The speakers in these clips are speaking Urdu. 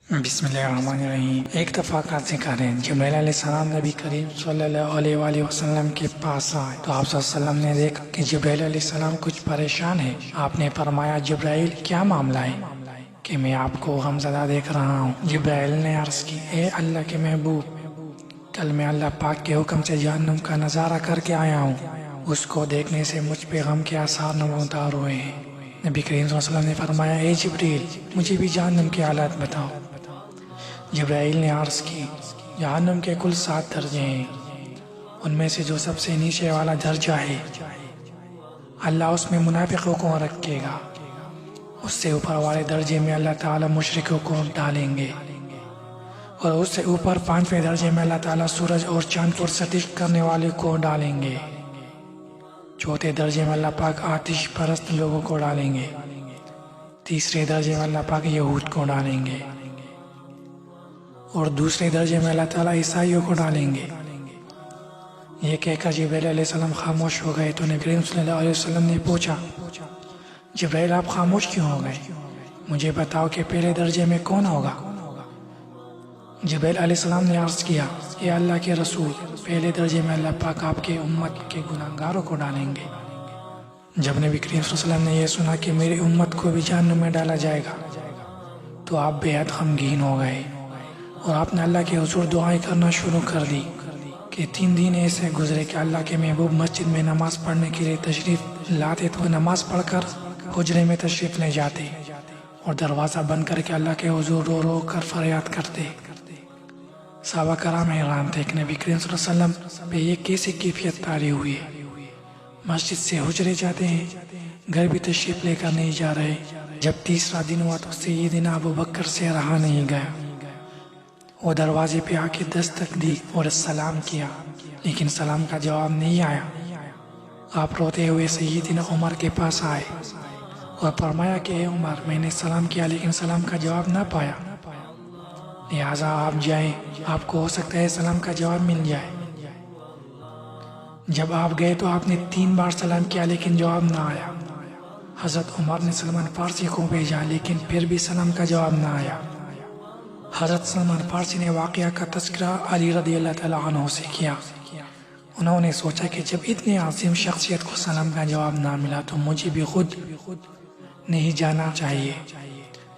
بسم اللہ الرحمن الرحیم۔ ایک دفعہ کا ذکر ہے، جبرائیل علیہ السلام نبی کریم صلی اللہ علیہ وآلہ وسلم کے پاس آئے تو آپ صلی اللہ علیہ وسلم نے دیکھا کہ جبرائیل علیہ السلام کچھ پریشان ہے۔ آپ نے فرمایا جبرائیل کیا معاملہ ہے کہ میں آپ کو غمزدہ دیکھ رہا ہوں؟ جبرائیل نے عرض کی اے اللہ کے محبوب، کل میں اللہ پاک کے حکم سے جہنم کا نظارہ کر کے آیا ہوں، اس کو دیکھنے سے مجھ پہ غم کے آثار نمودار ہوئے ہیں۔ نبی کریم صلی اللہ علیہ وسلم نے فرمایا اے جبرائیل، مجھے بھی جہنم کے حالات بتاؤ۔ جبرائیل نے عرض کی جہنم کے کل 7 درجے ہیں، ان میں سے جو سب سے نیچے والا درجہ ہے اللہ اس میں منافقوں کو رکھے گا، اس سے اوپر والے درجے میں اللہ تعالیٰ مشرکوں کو ڈالیں گے، اور اس سے اوپر 5ویں درجے میں اللہ تعالیٰ سورج اور چاند پر ستش کرنے والے کو ڈالیں گے، چوتھے درجے میں اللہ پاک آتش پرست لوگوں کو ڈالیں گے، تیسرے درجے میں اللہ پاک یہود کو ڈالیں گے، اور دوسرے درجے میں اللہ تعالیٰ عیسائیوں کو ڈالیں گے۔ یہ کہہ کر جبرائیل علیہ السلام خاموش ہو گئے تو نبی کریم صلی اللہ علیہ وسلم نے پوچھا جبرائیل آپ خاموش کیوں ہو گئے؟ مجھے بتاؤ کہ پہلے درجے میں کون ہوگا؟ جبرائیل علیہ السلام نے عرض کیا اے اللہ کے رسول، پہلے درجے میں اللہ پاک آپ کے امت کے گناہگاروں کو ڈالیں گے۔ جب نبی کریم صلی اللہ علیہ وسلم نے یہ سنا کہ میری امت کو بھی جہنم میں ڈالا جائے گا تو آپ بے حد غمگین ہو گئے، اور آپ نے اللہ کے حضور دعائیں کرنا شروع کر دی کہ 3 دن ایسے گزرے کہ اللہ کے محبوب مسجد میں نماز پڑھنے کے لیے تشریف لاتے تو نماز پڑھ کر حجرے میں تشریف لے جاتے، اور دروازہ بند کر کے اللہ کے حضور رو رو کر فریاد کرتے۔ صحابہ کرام حیران تھے کہ نبی کریم صلی اللہ علیہ وسلم پہ یہ کیسی کیفیت طاری ہوئی ہے، مسجد سے حجرے جاتے ہیں، گھر بھی تشریف لے کر نہیں جا رہے۔ جب تیسرا دن ہوا تو سیدنا ابو بکر سے رہا نہیں گیا، وہ دروازے پہ آ کے دستک دی اور سلام کیا، لیکن سلام کا جواب نہیں آیا۔ آپ روتے ہوئے سیدنا عمر کے پاس آئے اور فرمایا کہ اے عمر، میں نے سلام کیا لیکن سلام کا جواب نہ پایا، لہٰذا آپ جائیں، آپ کو ہو سکتا ہے سلام کا جواب مل جائے۔ جب آپ گئے تو آپ نے 3 بار سلام کیا لیکن جواب نہ آیا۔ حضرت عمر نے سلمان فارسی کو بھیجا لیکن پھر بھی سلام کا جواب نہ آیا۔ حضرت سلمان فارسی نے واقعہ کا تذکرہ علی رضی اللہ تعالیٰ عنہ سے کیا۔ انہوں نے سوچا کہ جب اتنے عظیم شخصیت کو سلام کا جواب نہ ملا تو مجھے بھی خود نہیں جانا چاہیے،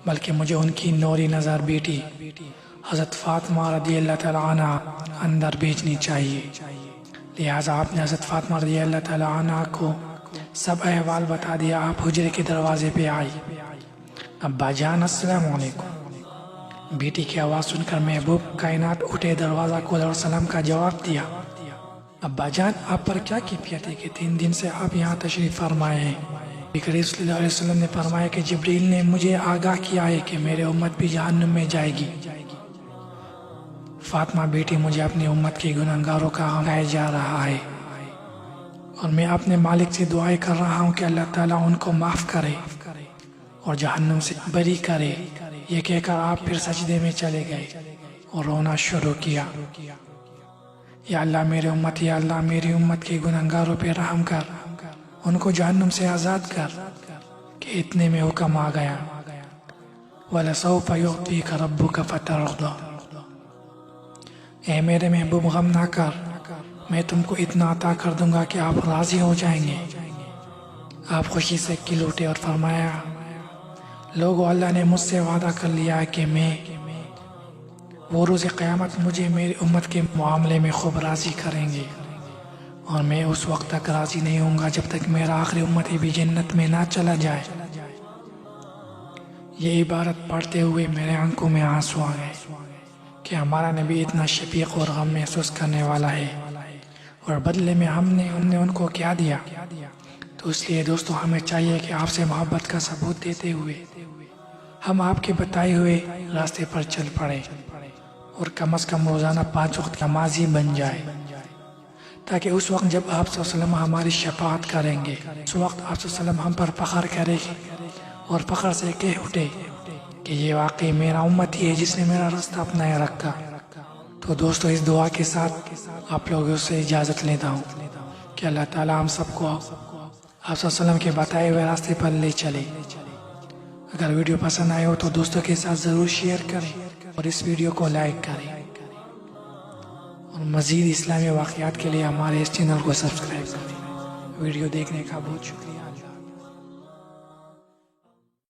بلکہ مجھے ان کی نوری نظر بیٹی حضرت فاطمہ رضی اللہ تعالیٰ عنہ اندر بھیجنی چاہیے۔ لہٰذا آپ نے حضرت فاطمہ رضی اللہ تعالیٰ عنہ کو سب احوال بتا دیا۔ آپ حجرے کے دروازے پہ آئی، ابا جان السلام علیکم۔ بیٹی کی آواز سن کر محبوب کائنات اٹھے، دروازہ کھولا اور سلام کا جواب دیا۔ ابا جان آپ پر کیا کیفیت ہے کہ 3 دن سے آپ یہاں تشریف فرمائے ہیں؟ نبی کریم صلی اللہ علیہ وسلم نے فرمایا کہ جبریل نے مجھے آگاہ کیا ہے کہ میرے امت بھی جہنم میں جائے گی۔ فاطمہ بیٹی، مجھے اپنی امت کے گناہگاروں کا غم کھایا جا رہا ہے، اور میں اپنے مالک سے دعائیں کر رہا ہوں کہ اللہ تعالیٰ ان کو معاف کرے اور جہنم سے بری کرے۔ یہ کہہ کر آپ پھر سجدے میں چلے گئے اور رونا شروع کیا۔ یا اللہ میرے امت، یا اللہ میری امت کے گناہگاروں پہ رحم کر، ان کو جہنم سے آزاد کر۔ کہ اتنے میں حکم آ گیا وَلَسَوْفَ يُعْطِيكَ رَبُّكَ فَتَرْضَىٰ، اے میرے محبوب غم نہ کر، میں تم کو اتنا عطا کر دوں گا کہ آپ راضی ہو جائیں گے۔ آپ خوشی سے کھل اٹھے اور فرمایا لوگو، اللہ نے مجھ سے وعدہ کر لیا ہے کہ وہ روز قیامت مجھے میری امت کے معاملے میں خوب راضی کریں گے، اور میں اس وقت تک راضی نہیں ہوں گا جب تک میرا آخری امتی بھی جنت میں نہ چلا جائے۔ یہ عبارت پڑھتے ہوئے میرے آنکھوں میں آنسو آ گئے کہ ہمارا نبی اتنا شفیق اور غم محسوس کرنے والا ہے، اور بدلے میں ہم نے ان کو کیا دیا؟ تو اس لیے دوستو، ہمیں چاہیے کہ آپ سے محبت کا ثبوت دیتے ہوئے ہم آپ کے بتائے ہوئے راستے پر چل پڑیں، اور کم از کم روزانہ 5 وقت نمازی بن جائے، تاکہ اس وقت جب آپ صلی اللہ علیہ وسلم ہماری شفاعت کریں گے، اس وقت آپ صلی اللہ علیہ وسلم ہم پر فخر کرے گی اور فخر سے کہہ اٹھے کہ یہ واقعی میرا امتی ہے جس نے میرا راستہ اپنایا رکھا۔ تو دوستو، اس دعا کے ساتھ آپ لوگوں سے اجازت لیتا ہوں کہ اللہ تعالیٰ ہم سب کو آپ صلی اللہ علیہ وسلم کے بتائے ہوئے راستے پر لے چلے۔ اگر ویڈیو پسند آئے ہو تو دوستوں کے ساتھ ضرور شیئر کریں اور اس ویڈیو کو لائک کریں، اور مزید اسلامی واقعات کے لیے ہمارے اس چینل کو سبسکرائب کریں۔ ویڈیو دیکھنے کا بہت شکریہ۔